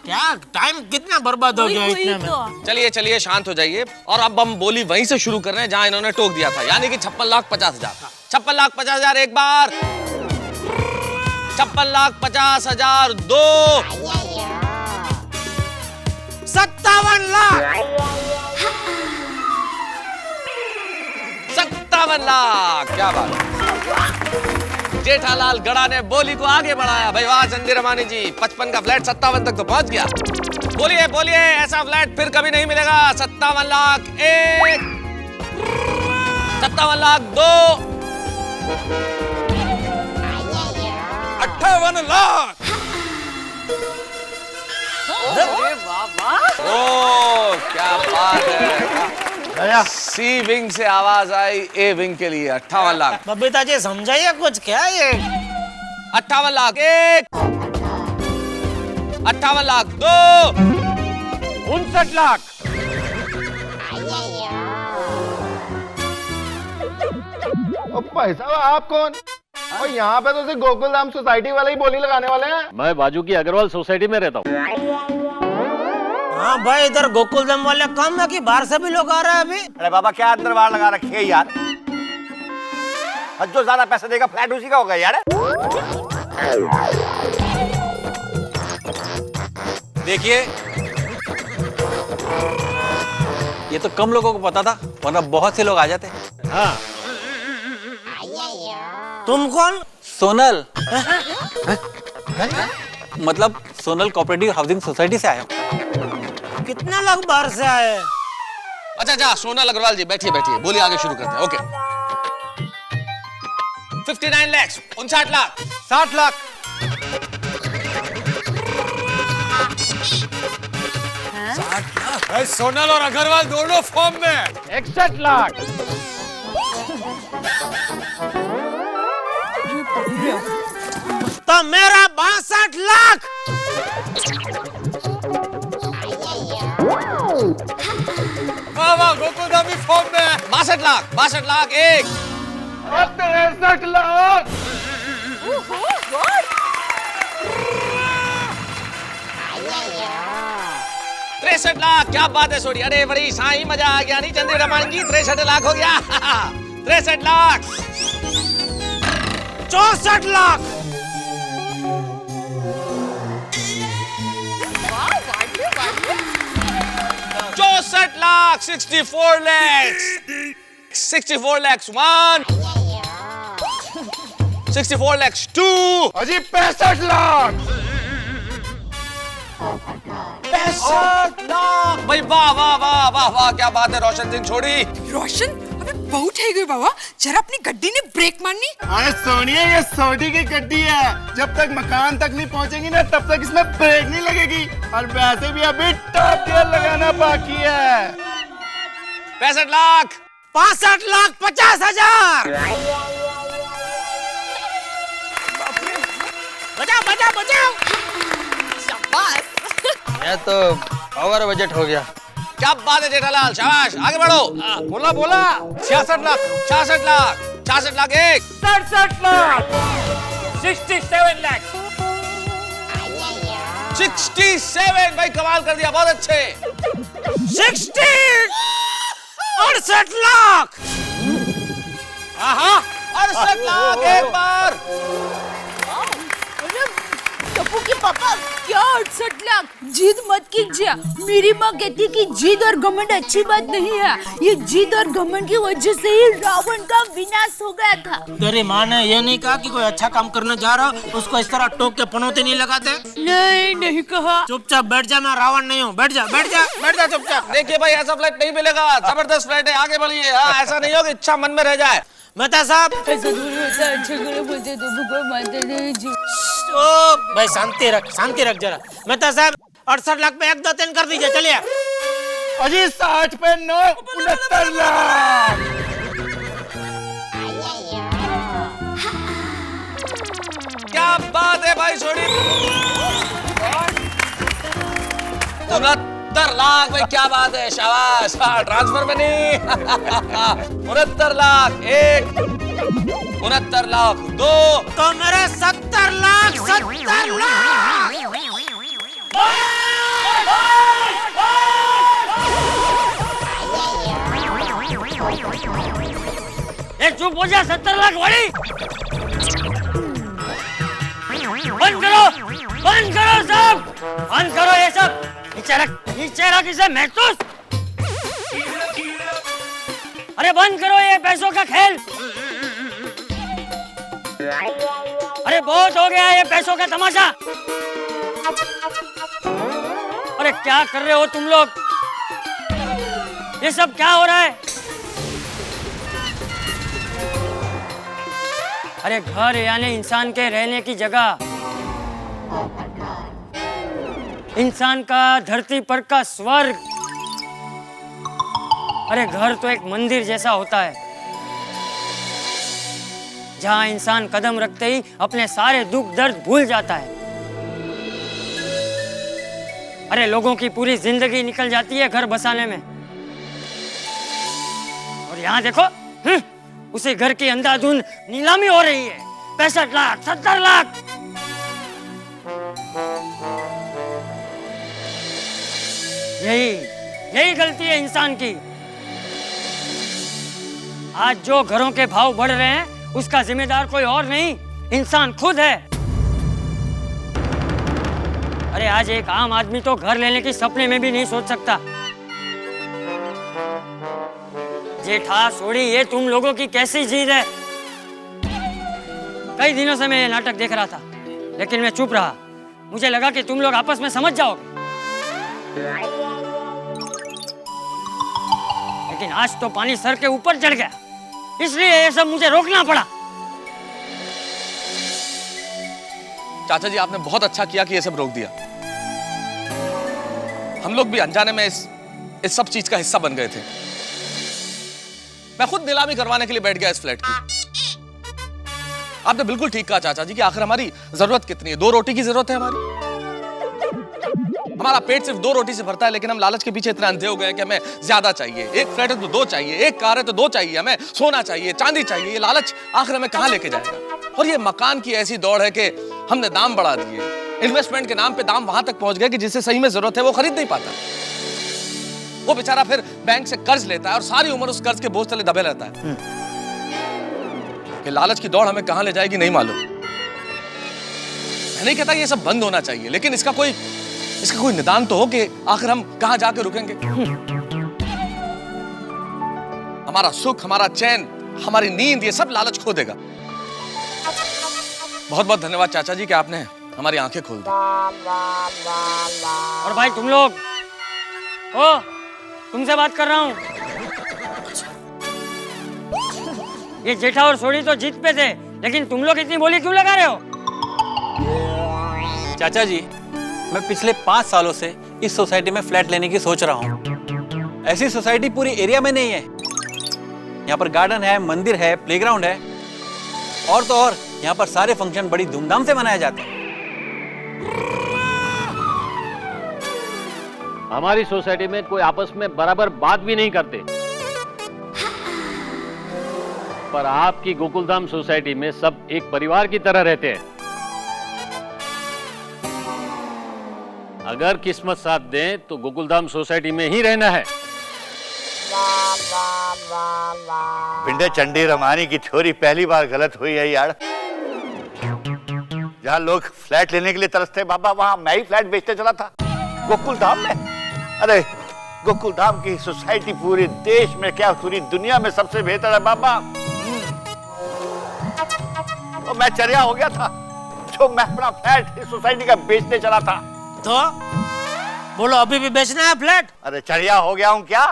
क्या टाइम कितना बर्बाद हो गया इतने में? चलिए शांत हो जाइए, और अब हम बोली वहीं से शुरू कर रहे हैं जहां इन्होंने टोक दिया था, यानी कि 56,50,000। 56,50,000 एक बार, 56,50,000 दो, 57 लाख, 57 लाख। क्या बात, जेठालाल गड़ा ने बोली को आगे बढ़ाया। भाई वाह चंदी रमानी जी, 55 का फ्लैट 57 तक तो पहुंच गया। बोलिए ऐसा फ्लैट फिर कभी नहीं मिलेगा। 57 लाख एक, 57 लाख दो, 58 लाख। ओ क्या बात है, सी विंग से आवाज आई ए विंग के लिए। 58 लाख। बबीता जी समझाइए कुछ, क्या ये? 58 लाख एक, 58 लाख दो, 59 लाख। भाई साहब आप कौन? और यहाँ पे तो सिर्फ गोकुल धाम सोसाइटी वाले ही बोली लगाने वाले हैं। मैं बाजू की अग्रवाल सोसाइटी में रहता हूँ। हाँ भाई, इधर गोकुलधाम वाले कम है कि बाहर से भी लोग आ रहे हैं अभी? अरे बाबा क्या अंदर बाहर लगा रखी है यार, जो ज्यादा पैसे देगा फ्लैट उसी का होगा यार। देखिए ये तो कम लोगों को पता था, वरना बहुत से लोग आ जाते। हाँ। तुम कौन? सोनल। मतलब सोनल कोऑपरेटिव हाउसिंग सोसाइटी से आया हूँ। कितने लोग बाहर से आए? अच्छा सोनल अग्रवाल जी बैठिए, बोलिए आगे शुरू करते हैं। Okay 59 lakhs, 59 lakh, 60 lakh, 60 lakh. सोनल और अग्रवाल दोनों फॉर्म में। 61 लाख। तो मेरा 62 लाख। वाह वाह, गोकुलधाम भी फॉर्म में। 62 लाख, 62 लाख एक, 63 लाख। 63 लाख, क्या बात है सोडी, अरे बड़ी साईं मजा आ गया नहीं चंद्री रमन जी, 63 लाख हो गया। 63 lakh, 64 lakh. 64 lakh, 64 lakhs, 64 lakhs 1, 64 lakhs 2, अजी 65 लाख। 65 लाख, भाई वाह वाह वाह वाह वाह, क्या बात है रोशन सिंह छोड़ी। रोशन अबे बहुत है गई बाबा, जरा अपनी गड्डी ने ब्रेक मारनी। अरे सोनिया, ये सोडी की गड्डी है, जब तक मकान तक नहीं पहुंचेगी ना तब तक इसमें ब्रेक नहीं लगेगी। और वैसे भी अभी टॉप गियर लगाना बाकी है। 65 लाख, 65 लाख 50 हजार। बजाओ बजाओ बजाओ। ये तो ओवर बजट हो गया। क्या बात है जेठालाल, शाबाश, आगे बढ़ो। बोला बोला। 66 लाख, 66 लाख, 66 लाख एक, 67 लाख। 67 लाख। 67, भाई कमाल कर दिया, बहुत अच्छे। 68 लाख। आहा, 68 लाख एक बार। टप्पू के पापा, क्या 68 लाख? जिद मत कीजिए। मेरी माँ कहती कि जिद और घमंड अच्छी बात नहीं है। ये जिद और घमंड की वजह से ही रावण का विनाश हो गया था। तेरी माँ ने ये नहीं कहा कि कोई अच्छा काम करने जा रहा हो उसको इस तरह टोक के पनौते नहीं लगाते? नहीं, नहीं कहा। चुपचाप बैठ जा, मैं रावण नहीं हूँ। बैठ जा बैठ जा बैठ जा चुपचाप। देखिए भाई, ऐसा फ्लैट नहीं मिलेगा, जबरदस्त फ्लैट है, आगे बढ़िए। हाँ, ऐसा नहीं हो कि इच्छा मन में रह जाए। मेहता साहब, ऐसा दूर होता है, अच्छे गले बोलते तो भगवान मानते नहीं जी। ओ भाई शांति रख जरा। मेहता साहब, 68 लाख पे 1 2 3 कर दीजिए, चलिए। अजी 60 पे 9, 69 लाख। क्या बात है भाई छोड़ी। 69 लाख, भाई क्या बात है, शाबाश। हाँ, ट्रांसफर में नहीं। 69 लाख एक, 69 लाख दो, तो मेरे 70 लाख 70 लाख। चुप हो जा, 70 लाख वाली। बंद करो सब, बंद करो ये सब। नीचे रख इसे महसूस। अरे बंद करो ये पैसों का खेल। अरे बहुत हो गया ये पैसों का तमाशा। अरे क्या कर रहे हो तुम लोग? ये सब क्या हो रहा है? अरे घर यानी इंसान के रहने की जगह, इंसान का धरती पर का स्वर्ग। अरे घर तो एक मंदिर जैसा होता है, जहां इंसान कदम रखते ही अपने सारे दुख दर्द भूल जाता है। अरे लोगों की पूरी जिंदगी निकल जाती है घर बसाने में, और यहाँ देखो, उसी घर की अंधाधुंध नीलामी हो रही है। 65 लाख, 70 लाख। यही गलती है इंसान की। आज जो घरों के भाव बढ़ रहे हैं उसका जिम्मेदार कोई और नहीं, इंसान खुद है। अरे आज एक आम आदमी तो घर लेने की सपने में भी नहीं सोच सकता। जेठा सोड़ी, ये तुम लोगों की कैसी जिद है? कई दिनों से मैं ये नाटक देख रहा था, लेकिन मैं चुप रहा। मुझे लगा कि तुम लोग आपस में समझ जाओगे, लेकिन आज तो पानी सर के ऊपर चढ़ गया, इसलिए ये सब मुझे रोकना पड़ा। चाचा जी आपने बहुत अच्छा किया कि ये सब रोक दिया। हम लोग भी अनजाने में इस सब चीज का हिस्सा बन गए थे। मैं खुद नीलामी करवाने के लिए बैठ गया इस फ्लैट की। आपने बिल्कुल ठीक कहा चाचा जी कि आखिर हमारी जरूरत कितनी है? 2 रोटी की जरूरत है हमारी। हमारा पेट सिर्फ 2 रोटी से भरता है, लेकिन हम लालच के पीछे इतना अंधे हो गए हैं कि हमें ज्यादा चाहिए। एक फ्लैट है तो 2 चाहिए, एक कार है तो 2 चाहिए, हमें सोना चाहिए, चांदी चाहिए। ये लालच आखिर हमें कहां लेके जाएगा? और ये मकान की ऐसी दौड़ है कि हमने दाम बढ़ा दिए। इन्वेस्टमेंट के नाम पे दाम वहां तक पहुंच गए कि जिससे सही में जरूरत है वो खरीद नहीं पाता। वो बेचारा फिर बैंक से कर्ज लेता है और सारी उम्र उस कर्ज के बोझ तले दबे रहता है। कि लालच की दौड़ हमें कहां ले जाएगी नहीं मालूम। मैं नहीं कहता ये सब बंद होना चाहिए, लेकिन इसका कोई निदान तो हो कि आखिर हम कहां जाके रुकेंगे। हमारा सुख, हमारा चैन, हमारी नींद, ये सब लालच खो देगा। बहुत बहुत धन्यवाद चाचा जी कि आपने हमारी आंखें खोल दी। और भाई तुम लोग, ओ तुमसे बात कर रहा हूं। ये जेठा और सोडी तो जीत पे थे, लेकिन तुम लोग इतनी बोली क्यों लगा रहे हो? चाचा जी, मैं पिछले 5 सालों से इस सोसाइटी में फ्लैट लेने की सोच रहा हूँ। ऐसी सोसाइटी पूरी एरिया में नहीं है। यहाँ पर गार्डन है, मंदिर है, प्लेग्राउंड है, और तो और यहाँ पर सारे फंक्शन बड़ी धूमधाम से मनाए जाते हैं। हमारी सोसाइटी में कोई आपस में बराबर बात भी नहीं करते, पर आपकी गोकुलधाम सोसाइटी में सब एक परिवार की तरह रहते हैं। अगर किस्मत साथ दे तो गोकुलधाम सोसाइटी में ही रहना है। पिंडे चंडी रमानी की थ्योरी पहली बार गलत हुई है यार। जहां लोग फ्लैट लेने के लिए तरसते बाबा, वहां मैं ही फ्लैट बेचते चला था गोकुलधाम में। अरे गोकुलधाम की सोसाइटी पूरे देश में क्या पूरी दुनिया में सबसे बेहतर है बाबा। तो मैं चर्या हो गया था जो मैं अपना फ्लैट इस सोसाइटी का बेचने चला था। तो बोलो, अभी भी बेचना है फ्लैट? अरे चर्या हो गया हूं क्या?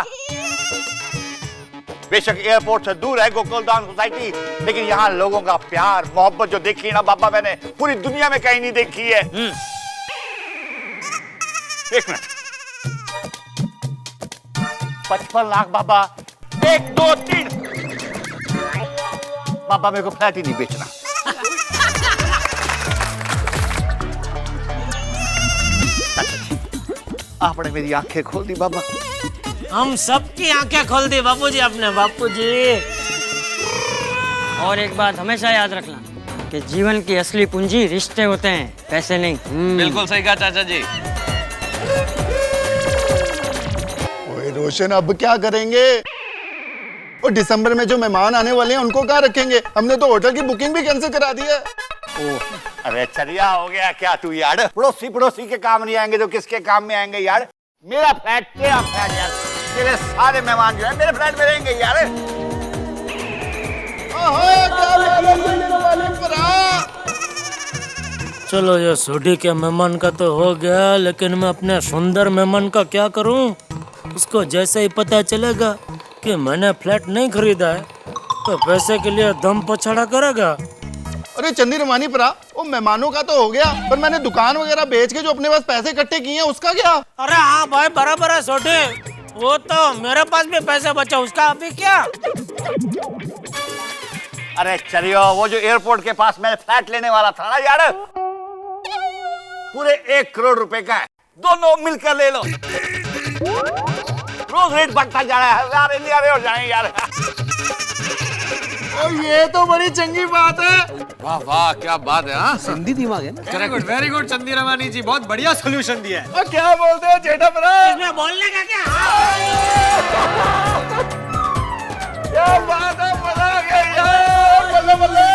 बेशक एयरपोर्ट से दूर है गोकुलधाम सोसाइटी, लेकिन यहाँ लोगों का प्यार मोहब्बत जो देखी है ना बाबा, मैंने पूरी दुनिया में कहीं नहीं देखी है। एक मिनट, 55 लाख बाबा, 1 2 3 बाबा, मेरे को फ्लैट ही नहीं बेचना। आपने मेरी आंखें खोल दी बाबा। हम सबकी आंखें खोल दी बापूजी, अपने बापूजी। और एक बात हमेशा याद रखना कि जीवन की असली पूंजी रिश्ते होते हैं, पैसे नहीं। बिल्कुल सही कहा चाचा जी। ओए रोशन, अब क्या करेंगे? और दिसंबर में जो मेहमान आने वाले हैं उनको कहाँ रखेंगे? हमने तो होटल की बुकिंग भी कैंसिल करा दी है। अरे चरिया हो गया क्या तू यार? पड़ोसी के काम नहीं आएंगे तो किसके काम में आएंगे यार? मेरा फ्लैट तेरा फ्लैट यार, तेरे सारे मेहमान जो है मेरे फ्लैट में रहेंगे यार। चलो, ये सोडी के मेहमान का तो हो गया, लेकिन मैं अपने सुंदर मेहमान का क्या करूं? उसको जैसे ही पता चलेगा कि मैंने फ्लैट नहीं खरीदा है तो पैसे के लिए दम पछाड़ा करेगा। अरे चंदी रमानी परा, वो मेहमानों का तो हो गया, पर मैंने दुकान वगैरह बेच के जो अपने पास पैसे इकट्ठे किए हैं उसका क्या? अरे हाँ भाई, बराबर है सोटे, वो तो मेरे पास भी पैसे बचा, उसका अभी क्या? अरे चलियो, वो जो एयरपोर्ट के पास मैं फ्लैट लेने वाला था ना यार, पूरे 1 करोड़ रुपए का है, दोनों मिलकर ले लो। रोज रेट बढ़ता जा रहा है, 1000 इंडिया हो जाएंगे यार। ये तो बड़ी चंगी बात है। वाह वाह, क्या बात है। हाँ, सिंधी दिमाग है ना। वेरी गुड चंदी रमानी जी, बहुत बढ़िया सोल्यूशन दिया है। और क्या बोलते हो जेठा परा? इसमें बोलने का क्या? क्या बात है, मजा आ गया यार, बल्ले बल्ले।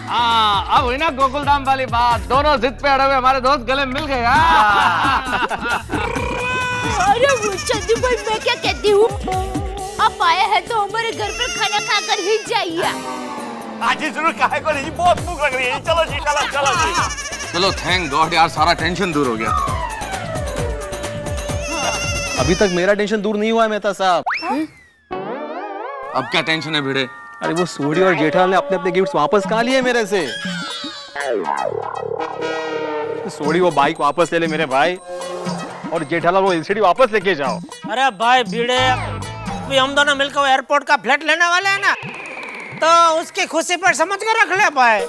हाँ, अब हुई ना गोकुलधाम वाली बात, दोनों जिद पे अड़े हुए हमारे दोस्त गले मिल गए। अरे वो चंदू भाई, मैं क्या कहती हूँ, आप आए हैं तो हमारे घर पर खाना खाकर ही जाइए। आज ही जरूर, काहे को नहीं, बहुत भूख लग रही है। चलो जी, चलो जी। चलो, थैंक गॉड यार, सारा टेंशन दूर हो गया। अभी तक मेरा टेंशन दूर नहीं हुआ है मेहता साहब। अब क्या टेंशन है भिड़े? अरे वो सोडी और जेठालाल ने अपने अपने गिफ्ट्स वापस कहाँ लिए मेरे से? सोडी वो बाइक वापस ले ले मेरे भाई, और जेठालाल वो एलसीडी वापस लेके जाओ। अरे भाई भिड़े, अभी हम दोनों मिलकर वो एयरपोर्ट का फ्लैट लेने वाले हैं ना, तो उसकी खुशी पर समझ कर रख ले भाई।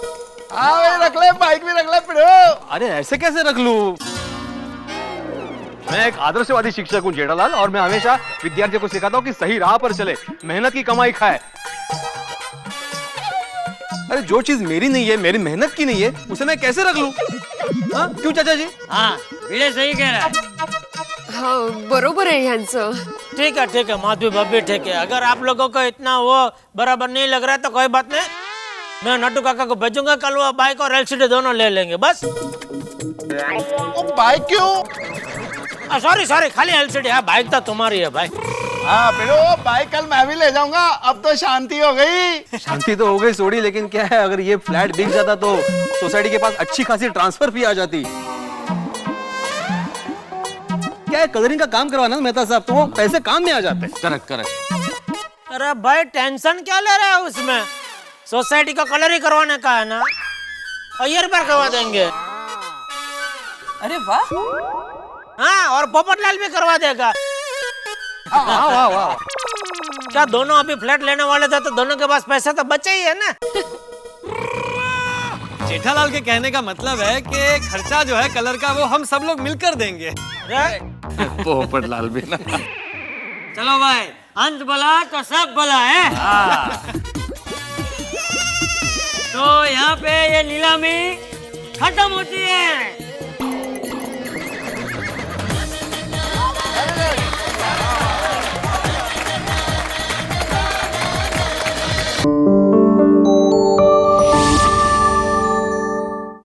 हाँ भाई रख ले, बाइक भी रख ले पिड़ो। अरे ऐसे कैसे रख लूं? मैं एक आदर्शवादी शिक्षक हूँ जेठालाल, और मैं हमेशा विद्यार्थियों को सिखाता हूँ कि सही राह पर चले, मेहनत की कमाई खाए। अरे जो चीज मेरी नहीं है, मेरी मेहनत की नहीं है, उसे मैं कैसे रख लूं? हाँ क्यों चाचा जी? हाँ भिड़े सही कह रहा है। हाँ बरोबर है यांचं। ठीक है माधवी भाभी ठीक है। अगर आप लोगों को इतना वो बराबर नहीं लग रहा है तो कोई बात नहीं, मैं नट्टू काका को भेजूंगा, कल वो बाइक और एलसीडी दोनों ले लेंगे बस। बाइक क्यों? सॉरी खाली एलसीडी है, बाइक तो तुम्हारी है भाई। हाँ पिड़ो, बाइक कल मैं भी ले जाऊंगा, अब तो शांति हो गई। शांति तो हो गई सोडी, लेकिन क्या है, अगर ये फ्लैट बिक जाता तो सोसाइटी के पास अच्छी खासी ट्रांसफर फी आ जाती। क्या है, कलरिंग का काम करवाना मेहता साहब, तो वो पैसे काम में आ जाते। करेक्ट। अरे भाई टेंशन क्या ले रहे हो उसमें, सोसाइटी का कलर ही करवाने का है ना, और ये रिपेयर करवा देंगे। अरे वाह, हाँ और पोपटलाल भी करवा देगा। वाह। क्या दोनों अभी फ्लैट लेने वाले थे, तो दोनों के पास पैसा तो बचे ही है ना। जेठालाल के कहने का मतलब है कि खर्चा जो है कलर का वो हम सब लोग मिलकर देंगे। पोपटलाल भी ना। चलो भाई, अंत भला तो सब भला है। तो यहाँ पे ये नीलामी खत्म होती है।